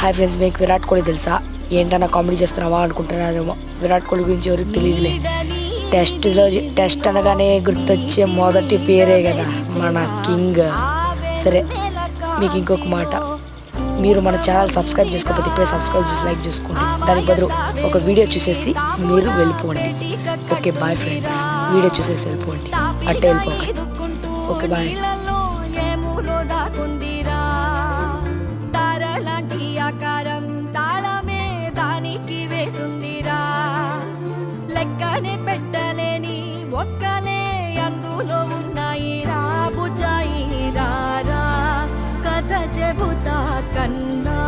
Hi friends, మీకు విరాట్ కోహ్లీ తెలుసా? ఏంటన్నా కామెడీ చేస్తున్నావా అనుకుంటున్నారేమో. విరాట్ కోహ్లీ గురించి ఎవరికి తెలియదులే. టెస్ట్ అనగానే గుర్తొచ్చే మొదటి పేరే కదా మన కింగ్. సరే, మీకు ఇంకొక మాట, మీరు మన ఛానల్ సబ్స్క్రైబ్ చేసుకోకపోతే ఇప్పుడే సబ్స్క్రైబ్ చేసి లైక్ చేసుకోండి. దానికి బదులు ఒక వీడియో చూసేసి మీరు వెళ్ళిపోండి. ఓకే బాయ్ ఫ్రెండ్స్, వీడియో చూసేసి వెళ్ళిపోండి, అట్టే వెళ్ళిపోండి. Okay bye. ఆకారం తాళమే దానికి వేసుందిరా, లెక్కనే పెట్టలేని ఒక్కలే అందులో ఉన్నాయి రా. బుజ్జాయి రా, కథ చెబుతా కన్నా